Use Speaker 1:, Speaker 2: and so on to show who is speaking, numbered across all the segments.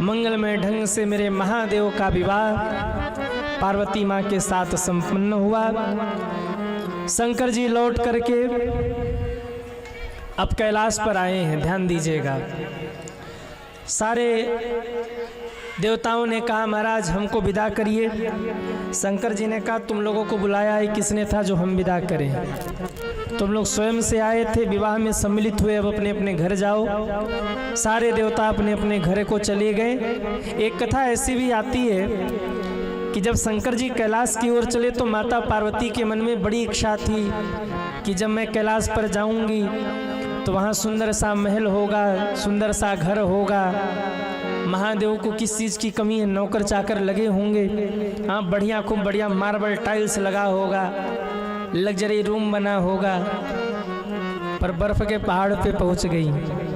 Speaker 1: मंगलमय ढंग से मेरे महादेव का विवाह पार्वती माँ के साथ संपन्न हुआ। शंकर जी लौट करके अब कैलाश पर आए हैं। ध्यान दीजिएगा, सारे देवताओं ने कहा महाराज हमको विदा करिए। शंकर जी ने कहा तुम लोगों को बुलाया है किसने था जो हम विदा करें? तुम लोग स्वयं से आए थे, विवाह में सम्मिलित हुए, अब अपने अपने घर जाओ। सारे देवता अपने अपने घर को चले गए। एक कथा ऐसी भी आती है कि जब शंकर जी कैलाश की ओर चले तो माता पार्वती के मन में बड़ी इच्छा थी कि जब मैं कैलाश पर जाऊंगी तो वहाँ सुंदर सा महल होगा, सुंदर सा घर होगा, महादेव को किस चीज़ की कमी है, नौकर चाकर लगे होंगे, हाँ बढ़िया खूब बढ़िया मार्बल टाइल्स लगा होगा, लग्जरी रूम बना होगा। पर बर्फ के पहाड़ पे पहुंच गई।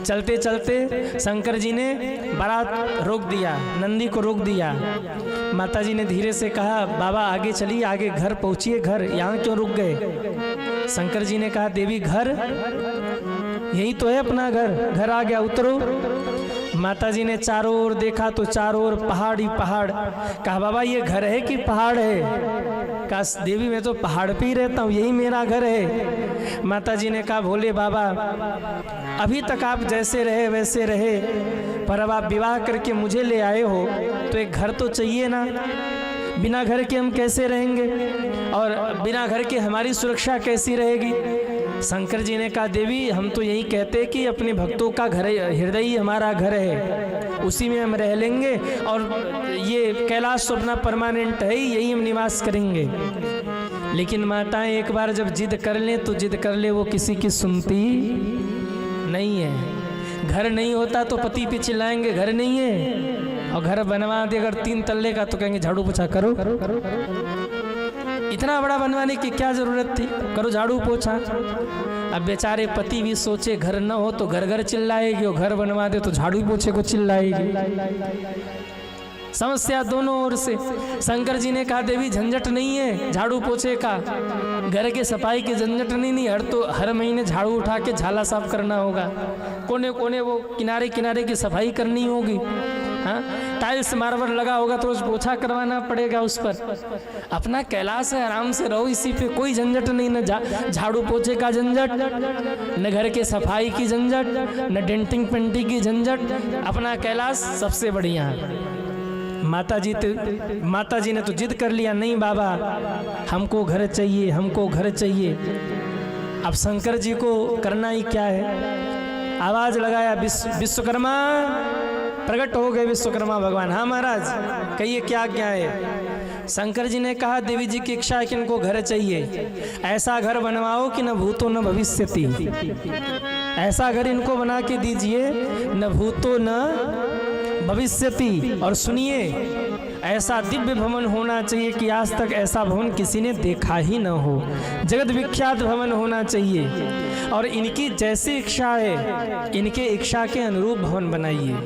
Speaker 1: चलते चलते शंकर जी ने बारात रोक दिया, नंदी को रोक दिया। माता जी ने धीरे से कहा बाबा आगे चलिए, आगे घर पहुंचिए, घर यहाँ क्यों रुक गए? शंकर जी ने कहा देवी घर यही तो है अपना घर, घर आ गया उतरो। माता जी ने चारों ओर देखा तो चारों ओर पहाड़ ही पहाड़। कहा बाबा ये घर है कि पहाड़ है? कहा देवी मैं तो पहाड़ पे ही रहता हूँ, यही मेरा घर है। माता जी ने कहा भोले बाबा अभी तक आप जैसे रहे वैसे रहे, पर अब आप विवाह करके मुझे ले आए हो तो एक घर तो चाहिए ना। बिना घर के हम कैसे रहेंगे और बिना घर के हमारी सुरक्षा कैसी रहेगी? शंकर जी ने कहा देवी हम तो यही कहते कि अपने भक्तों का घर, हृदय ही हमारा घर है, उसी में हम रह लेंगे और ये कैलाश तो अपना परमानेंट है ही, यही हम निवास करेंगे। लेकिन माताएं एक बार जब जिद कर लें तो जिद कर ले, वो किसी की सुनती नहीं है। घर नहीं होता तो पति पे चिल्लाएंगे घर नहीं है, और घर बनवा दे अगर 3 तल्ले का तो कहेंगे झाड़ू पोछा करो। इतना बड़ा बनवाने की क्या जरूरत थी, करो झाड़ू पोछा। अब बेचारे पति भी सोचे घर न हो तो घर घर चिल्लाएगी, और घर बनवा दे तो झाड़ू पोछे को चिल्लाएगी। समस्या दोनों ओर से। शंकर जी ने कहा देवी झंझट नहीं है झाड़ू पोछे का, घर के सफाई की झंझट नहीं, हर महीने झाड़ू उठा के झाला साफ करना होगा, कोने कोने वो किनारे किनारे की सफाई करनी होगी, हाँ टाइल्स मार्बल लगा होगा तो रोज पोछा करवाना पड़ेगा उस पर। अपना कैलाश है, आराम से रहो, इसी पे कोई झंझट नहीं, न झाड़ू पोछे का झंझट, न घर के सफाई की झंझट, न डेंटिंग पेंटिंग की झंझट, अपना कैलाश सबसे बढ़िया। माता जी ने तो जिद कर लिया, नहीं बाबा हमको घर चाहिए, हमको घर चाहिए। अब शंकर जी को करना ही क्या है, आवाज लगाया विश्वकर्मा, प्रकट हो गए विश्वकर्मा भगवान। हाँ महाराज कहिए क्या क्या है? शंकर जी ने कहा देवी जी की इच्छा है कि इनको घर चाहिए, ऐसा घर बनवाओ कि न भूतो न भविष्यति, ऐसा घर इनको बना के दीजिए न भूतो न भविष्यति। और सुनिए ऐसा दिव्य भवन होना चाहिए कि आज तक ऐसा भवन किसी ने देखा ही न हो, जगत विख्यात भवन होना चाहिए। और इनकी जैसी इच्छा है इनके इच्छा के अनुरूप भवन बनाइए।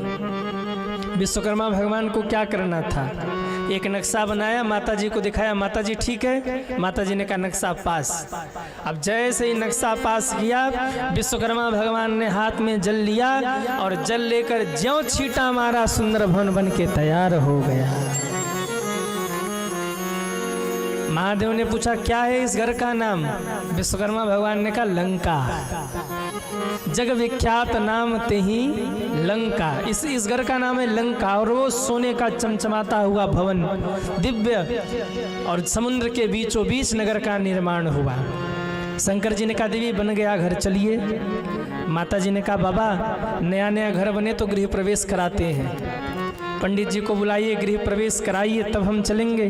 Speaker 1: विश्वकर्मा भगवान को क्या करना था, एक नक्शा बनाया, माता जी को दिखाया, माता जी ठीक है, माता जी ने कहा नक्शा पास। अब जैसे ही नक्शा पास किया विश्वकर्मा भगवान ने हाथ में जल लिया और जल लेकर ज्यों छींटा मारा, सुंदर भवन बन के तैयार हो गया। महादेव ने पूछा क्या है इस घर का नाम? विश्वकर्मा भगवान ने कहा लंका, जग विख्यात नाम ते ही लंका। इस घर का नाम है लंका, और वो सोने का चमचमाता हुआ भवन दिव्य और समुद्र के बीचों बीच नगर का निर्माण हुआ। शंकर जी ने कहा देवी बन गया घर, चलिए। माता जी ने कहा बाबा नया नया घर बने तो गृह प्रवेश कराते हैं, पंडित जी को बुलाइए, गृह प्रवेश कराइए, तब हम चलेंगे।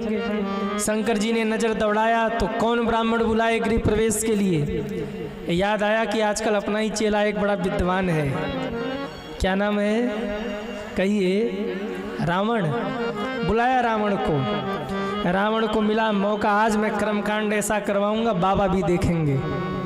Speaker 1: शंकर जी ने नजर दौड़ाया तो कौन ब्राह्मण बुलाए गृह प्रवेश के लिए? याद आया कि आजकल अपना ही चेला एक बड़ा विद्वान है, क्या नाम है कहिए? रावण। बुलाया रावण को, रावण को मिला मौका, आज मैं कर्मकांड ऐसा करवाऊंगा बाबा भी देखेंगे।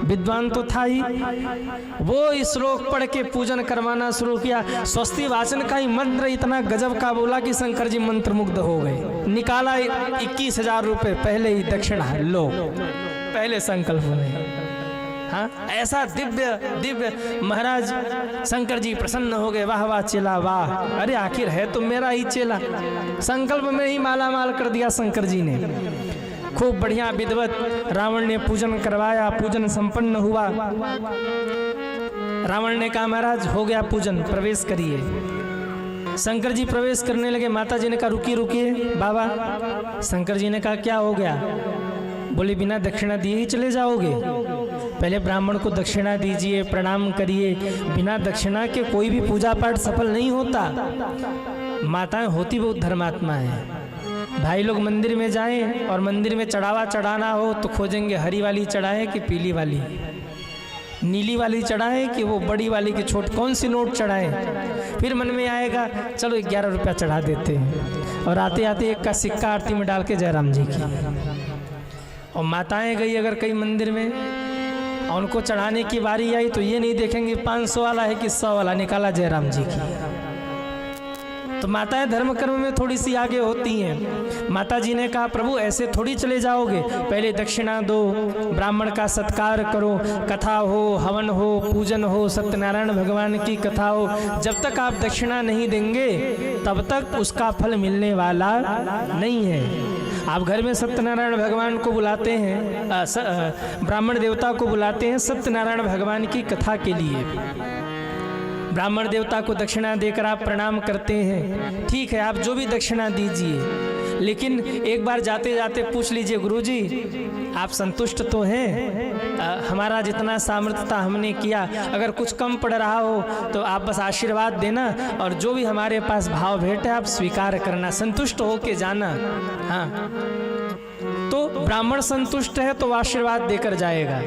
Speaker 1: विद्वान तो था ही, वो श्लोक पढ़ के पूजन करवाना शुरू किया। स्वस्ति वाचन का ही मंत्र इतना गजब का बोला कि शंकर जी मंत्रमुग्ध हो गए। निकाला 21,000 रुपये पहले ही दक्षिणा लो, पहले संकल्प में। हाँ, ऐसा दिव्य दिव्य महाराज शंकर जी प्रसन्न हो गए। वाह वाह चेला वाह, अरे आखिर है तो मेरा ही चेला। संकल्प में ही माला माल कर दिया शंकर जी ने। खूब बढ़िया विधिवत रावण ने पूजन करवाया, पूजन संपन्न हुआ। रावण ने कहा महाराज हो गया पूजन, प्रवेश करिए। शंकर जी प्रवेश करने लगे। माता जी ने कहा रुकिए रुकिए बाबा। शंकर जी ने कहा क्या हो गया? बोले बिना दक्षिणा दिए ही चले जाओगे? पहले ब्राह्मण को दक्षिणा दीजिए, प्रणाम करिए। बिना दक्षिणा के कोई भी पूजा पाठ सफल नहीं होता। माताएं होती बहुत धर्मात्मा है। भाई लोग मंदिर में जाएं और मंदिर में चढ़ावा चढ़ाना हो तो खोजेंगे हरी वाली चढ़ाए कि पीली वाली, नीली वाली चढ़ाए कि वो बड़ी वाली की छोट, कौन सी नोट चढ़ाए। फिर मन में आएगा चलो 11 रुपया चढ़ा देते हैं, और आते आते एक का सिक्का आरती में डाल के जयराम जी की। और माताएं गई अगर कई मंदिर में और उनको चढ़ाने की बारी आई तो ये नहीं देखेंगे 500 वाला है कि 100 वाला, निकाला जयराम जी की। तो माताएं धर्म कर्म में थोड़ी सी आगे होती हैं। माता जी ने कहा प्रभु ऐसे थोड़ी चले जाओगे, पहले दक्षिणा दो, ब्राह्मण का सत्कार करो, कथा हो, हवन हो, पूजन हो, सत्यनारायण भगवान की कथा हो। जब तक आप दक्षिणा नहीं देंगे तब तक उसका फल मिलने वाला नहीं है। आप घर में सत्यनारायण भगवान को बुलाते हैं, ब्राह्मण देवता को बुलाते हैं सत्यनारायण भगवान की कथा के लिए। ब्राह्मण देवता को दक्षिणा देकर आप प्रणाम करते हैं, ठीक है आप जो भी दक्षिणा दीजिए, लेकिन एक बार जाते जाते पूछ लीजिए गुरुजी आप संतुष्ट तो हैं? हमारा जितना सामर्थ्य था हमने किया, अगर कुछ कम पड़ रहा हो तो आप बस आशीर्वाद देना, और जो भी हमारे पास भाव भेंट है आप स्वीकार करना, संतुष्ट हो के जाना। हाँ, तो ब्राह्मण संतुष्ट है तो आशीर्वाद देकर जाएगा।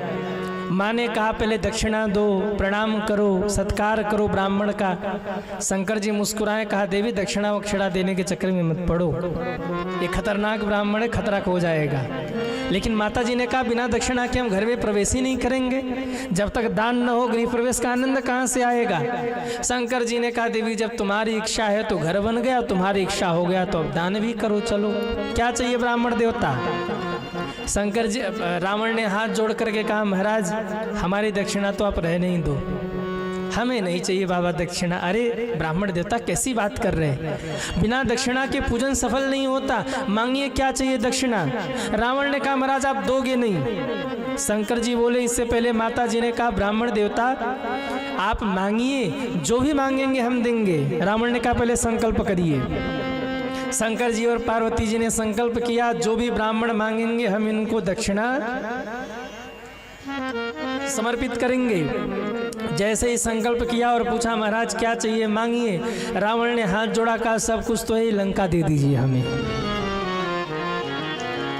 Speaker 1: माँ ने कहा पहले दक्षिणा दो, प्रणाम करो, सत्कार करो ब्राह्मण का। शंकर जी मुस्कुराए, कहा देवी दक्षिणा वक्षिणा देने के चक्कर में मत पड़ो, ये खतरनाक ब्राह्मण है, खतरा हो जाएगा। लेकिन माता जी ने कहा बिना दक्षिणा के हम घर में प्रवेश ही नहीं करेंगे, जब तक दान न हो गृह प्रवेश का आनंद कहाँ से आएगा। शंकर जी ने कहा देवी जब तुम्हारी इच्छा है तो घर बन गया, तुम्हारी इच्छा हो गया तो अब दान भी करो, चलो क्या चाहिए ब्राह्मण देवता। शंकर जी रावण ने हाथ जोड़ करके कहा महाराज हमारी दक्षिणा तो आप रहने ही दो, हमें नहीं चाहिए बाबा दक्षिणा। अरे ब्राह्मण देवता कैसी बात कर रहे हैं, बिना दक्षिणा के पूजन सफल नहीं होता, मांगिए क्या चाहिए दक्षिणा। रावण ने कहा महाराज आप दोगे नहीं। शंकर जी बोले इससे पहले माता जी ने कहा ब्राह्मण देवता आप मांगिए, जो भी मांगेंगे हम देंगे। रावण ने कहा पहले संकल्प करिए। शंकर जी और पार्वती जी ने संकल्प किया जो भी ब्राह्मण मांगेंगे हम इनको दक्षिणा समर्पित करेंगे। जैसे ही संकल्प किया और पूछा महाराज क्या चाहिए मांगिए, रावण ने हाथ जोड़ा, कहा सब कुछ तो है, लंका दे दीजिए हमें,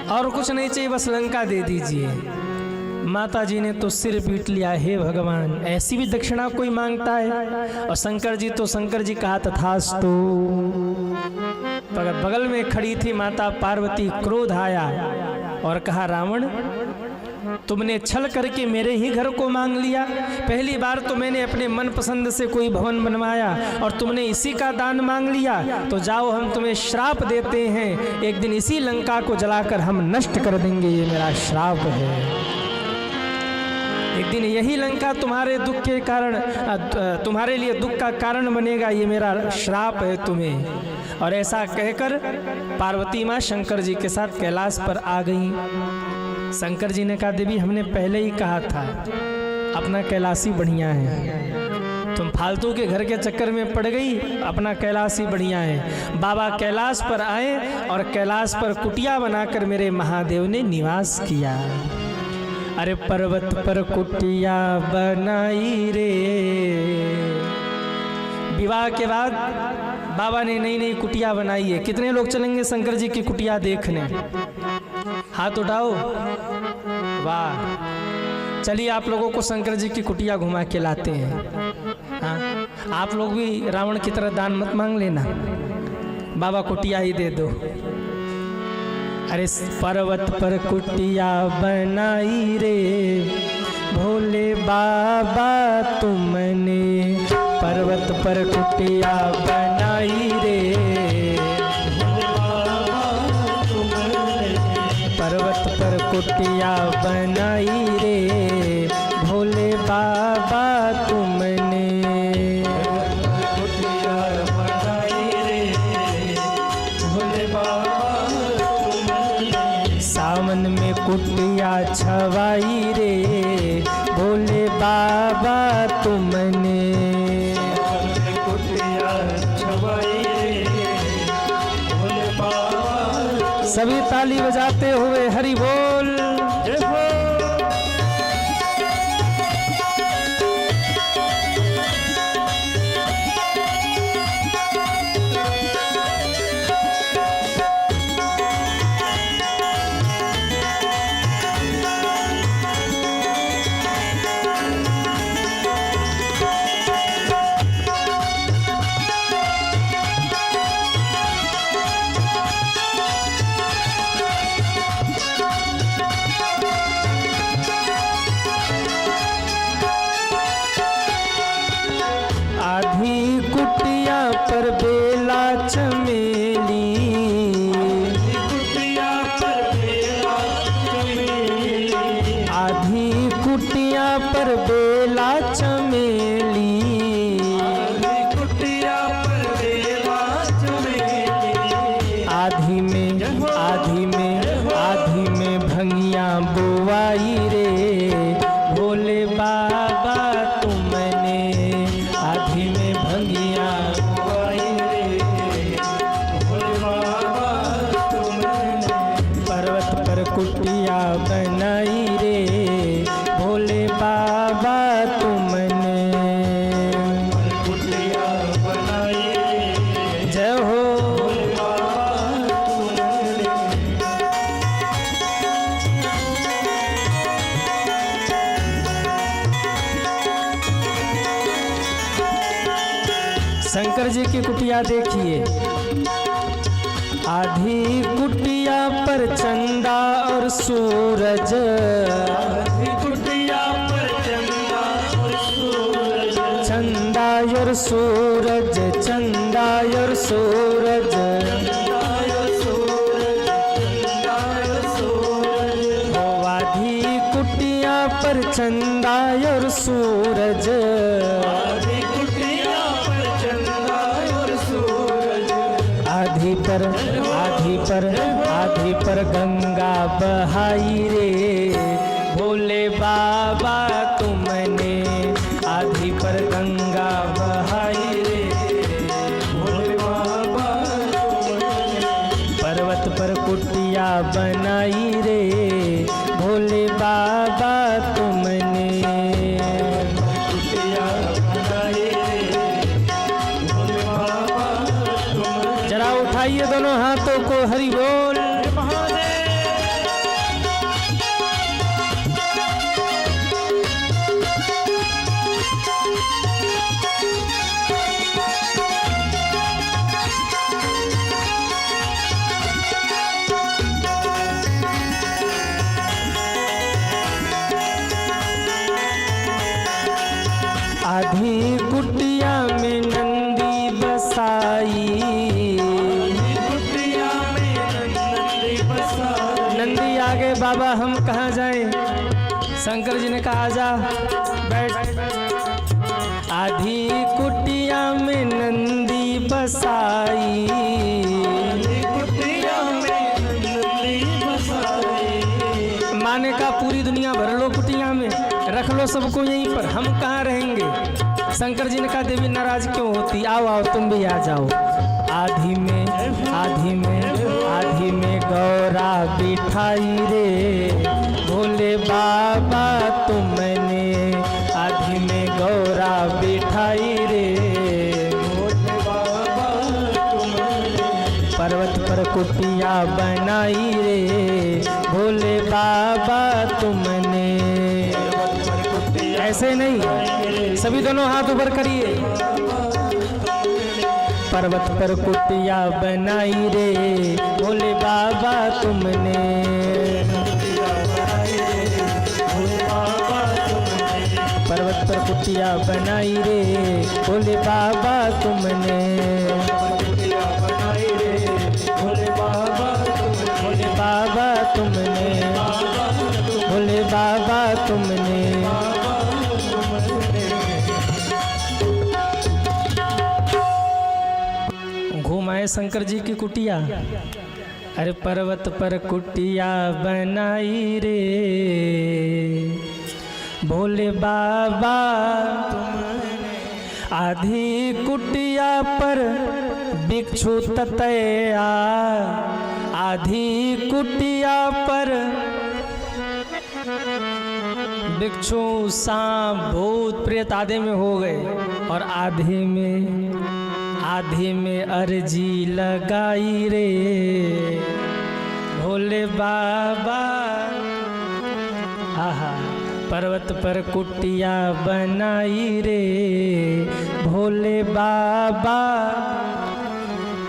Speaker 1: और कुछ नहीं चाहिए बस लंका दे दीजिए। माता जी ने तो सिर पीट लिया, हे भगवान ऐसी भी दक्षिणा कोई मांगता है। और शंकर जी कहा तथास्तु। बगल में खड़ी थी माता पार्वती, क्रोध आया और कहा रावण तुमने छल करके मेरे ही घर को मांग लिया, पहली बार तो मैंने अपने मन पसंद से कोई भवन बनवाया और तुमने इसी का दान मांग लिया, तो जाओ हम तुम्हें श्राप देते हैं, एक दिन इसी लंका को जलाकर हम नष्ट कर देंगे, ये मेरा श्राप है। एक दिन यही लंका तुम्हारे दुख के कारण, तुम्हारे लिए दुख का कारण बनेगा, ये मेरा श्राप है तुम्हें। और ऐसा कहकर पार्वती माँ शंकर जी के साथ कैलाश पर आ गई। शंकर जी ने कहा देवी हमने पहले ही कहा था अपना कैलाश ही बढ़िया है, तुम फालतू के घर के चक्कर में पड़ गई, अपना कैलाश ही बढ़िया है। बाबा कैलाश पर आए और कैलाश पर कुटिया बनाकर मेरे महादेव ने निवास किया। अरे पर्वत पर कुटिया बनाई रे। विवाह के बाद बाबा ने नई नई कुटिया बनाई है। कितने लोग चलेंगे शंकर जी की कुटिया देखने? हाथ उठाओ। वाह, चलिए आप लोगों को शंकर जी की कुटिया घुमा के लाते हैं। हाँ, आप लोग भी रावण की तरह दान मत मांग लेना, बाबा कुटिया ही दे दो। अरे पर्वत पर कुटिया बनाई रे, भोले बाबा तुमने पर्वत पर कुटिया बनाई रे, पर्वत पर कुटिया बनाई रे, भोले कुटिया छवाई रे भोले बाबा तुमने।
Speaker 2: कुटिया छवाई रे भोले बाबा।
Speaker 1: सभी ताली बजाते हुए हरि बोल।
Speaker 2: जय हो।
Speaker 1: आधी कुटिया पर बेला चमेली,
Speaker 2: कुटिया पर बेला चमेली।
Speaker 1: आधी कुटिया पर बेला चमेली,
Speaker 2: कुटिया पर बेला चमेली।
Speaker 1: आधी में भंगिया बुआई रे भोले बाबा तुमने। आधी में भंगिया
Speaker 2: बुआई रे भोले बाबा तुमने।
Speaker 1: पर्वत पर कुटिया बनाई रे भोले बाबा तुमने।
Speaker 2: कुटिया बनाई रे
Speaker 1: जय हो।
Speaker 2: भोले बाबा तुमने।
Speaker 1: शंकर जी की कुटिया देखिए। आधी कुटिया पर चंदा और सूरज,
Speaker 2: कुटिया पर चंदा और सूरज।
Speaker 1: चंदा और सूरज, चंदा और सूरज। ओ आधी कुटिया पर चंदा और सूरज, आधी पर गंगा बहाई रे भोले बाबा तुमने। आधी पर गंगा बहाई रे भोले बाबा तुमने। पर्वत पर कुटिया बनाई रे भोले बाबा तुमने।
Speaker 2: कुटिया बनाई रे भोले बाबा तुमने।
Speaker 1: जरा उठाइए दोनों हाथों को हरि बोल। आधी कुटिया में नंदी बसाई,
Speaker 2: कुटिया में नंदी बसाई।
Speaker 1: नंदी आगे बाबा हम कहाँ जाएं? शंकर जी ने कहा आजा बैठ। आधी कुटिया में नंदी बसाई,
Speaker 2: कुटिया में नंदी बसाई।
Speaker 1: माने का पूरी दुनिया भर लो कुटिया में, रख लो सबको यहीं पर, हम कहाँ रहेंगे? शंकर जी ने कहा देवी नाराज क्यों होती, आओ आओ तुम भी आ जाओ। आधी में गौरा बिठाई रे भोले बाबा तुमने। आधी में गौरा बिठाई रे
Speaker 2: भोले बाबा तुमने।
Speaker 1: पर्वत पर कुटिया बनाई रे भोले बाबा तुमने। ऐसे नहीं, सभी दोनों हाथ ऊपर करिए। पर्वत पर कुटिया बनाई रे भोले बाबा तुमने। पर्वत पर कुटिया बनाई रे भोले बाबा तुमने।
Speaker 2: भोले बाबा
Speaker 1: भोले बाबा तुमने, भोले बाबा तुमने। घुमाए शंकर जी की कुटिया, अरे पर्वत पर कुटिया बनाई रे भोले बाबा आधी कुटिया पर भिक्षु ततया, आधी कुटिया पर भिक्षु सांप भूत प्रेत आधे में हो गए और आधे में अर्जी लगाई रे भोले बाबा। आहा पर्वत पर कुटिया बनाई रे भोले बाबा।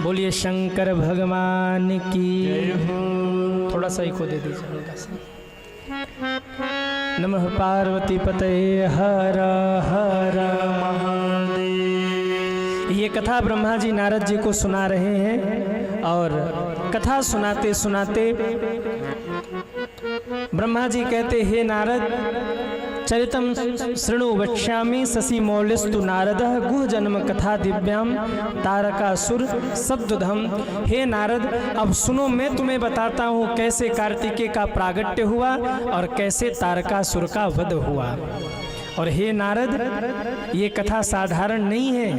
Speaker 1: बोलिए शंकर भगवान की। थोड़ा सा इको दे दीजिए हल्का सा। नमः पार्वती पते हर हर महादेव। ये कथा ब्रह्मा जी नारद जी को सुना रहे हैं और कथा सुनाते सुनाते ब्रह्मा जी कहते हे नारद चरितम शृणु वक्ष्यामि शशि मौलिस्तु नारदः गुह जन्म कथा दिव्याम तारकासुर शब्दधम। हे नारद अब सुनो मैं तुम्हें बताता हूँ कैसे कार्तिकेय का प्रागट्य हुआ और कैसे तारकासुर का वध हुआ। और हे नारद ये कथा साधारण नहीं है,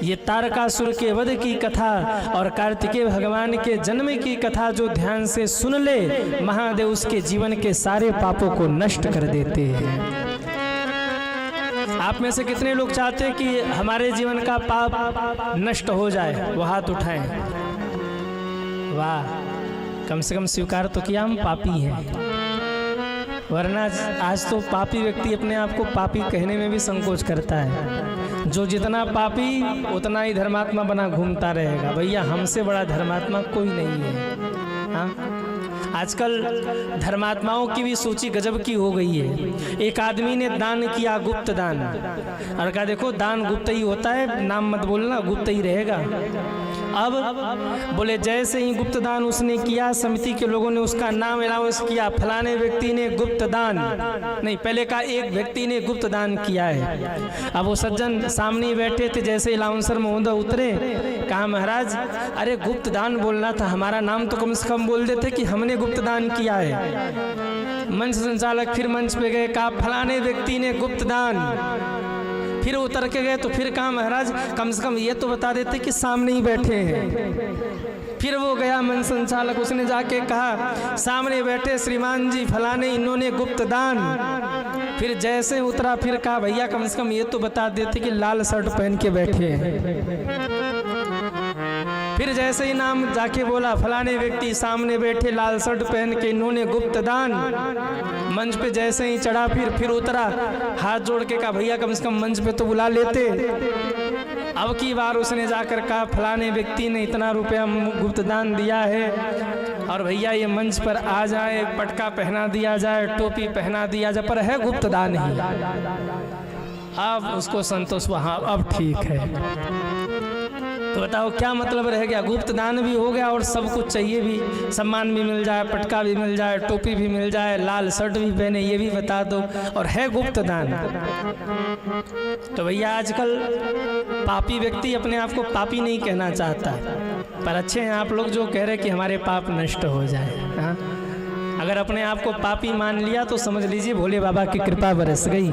Speaker 1: ये तारकासुर के वध की कथा और कार्तिकेय भगवान के जन्म की कथा जो ध्यान से सुन ले महादेव उसके जीवन के सारे पापों को नष्ट कर देते हैं। आप में से कितने लोग चाहते हैं कि हमारे जीवन का पाप नष्ट हो जाए? वो हाथ उठाएं। वाह, कम से कम स्वीकार तो किया हम पापी हैं, वरना आज तो पापी व्यक्ति अपने आप को पापी कहने में भी संकोच करता है। जो जितना पापी उतना ही धर्मात्मा बना घूमता रहेगा। भैया हमसे बड़ा धर्मात्मा कोई नहीं है। हाँ, आजकल धर्मात्माओं की भी सूची गजब की हो गई है। एक आदमी ने दान किया, गुप्त दान, और कहा देखो दान गुप्त ही होता है, नाम मत बोलना, गुप्त ही रहेगा। अब बोले जैसे ही गुप्त दान उसने किया, समिति के लोगों ने उसका नाम अनाउंस किया, फलाने व्यक्ति ने गुप्त दान, नहीं पहले का एक व्यक्ति ने गुप्त दान किया है। अब वो सज्जन सामने बैठे थे, जैसे अनाउंसर महोदय उतरे, कहा महाराज अरे गुप्त दान बोलना था, हमारा नाम तो कम से कम बोल देते कि हमने गुप्त दान किया है। मंच संचालक फिर मंच पे गए, कहा फलाने व्यक्ति ने गुप्त दान, फिर उतर के गए तो फिर कहा महाराज कम से कम ये तो बता देते कि सामने ही बैठे हैं। फिर वो गया मंच संचालक, उसने जाके कहा सामने बैठे श्रीमान जी फलाने इन्होंने गुप्त दान। फिर जैसे उतरा फिर कहा भैया कम से कम ये तो बता देते कि लाल शर्ट पहन के बैठे हैं। फिर जैसे ही नाम जाके बोला फलाने व्यक्ति सामने बैठे लाल शर्ट पहन के इन्होंने गुप्त दान। मंच पे जैसे ही चढ़ा फिर उतरा, हाथ जोड़ के कहा भैया कम से कम मंच पे तो बुला लेते। अब की बार उसने जाकर कहा फलाने व्यक्ति ने इतना रुपया गुप्त दान दिया है और भैया ये मंच पर आ जाए, पटका पहना दिया जाए, टोपी पहना दिया जाए, पर है गुप्त दान ही। अब उसको संतोष, हाँ अब ठीक है। तो बताओ क्या मतलब रह गया? गुप्त दान भी हो गया और सब कुछ चाहिए भी, सम्मान भी मिल जाए, पटका भी मिल जाए, टोपी भी मिल जाए, लाल शर्ट भी पहने, ये भी बता दो, और है गुप्त दान। तो भैया आजकल पापी व्यक्ति अपने आप को पापी नहीं कहना चाहता, पर अच्छे हैं आप लोग जो कह रहे कि हमारे पाप नष्ट हो जाए। हाँ, अगर अपने आप को पापी मान लिया तो समझ लीजिए भोले बाबा की कृपा बरस गई।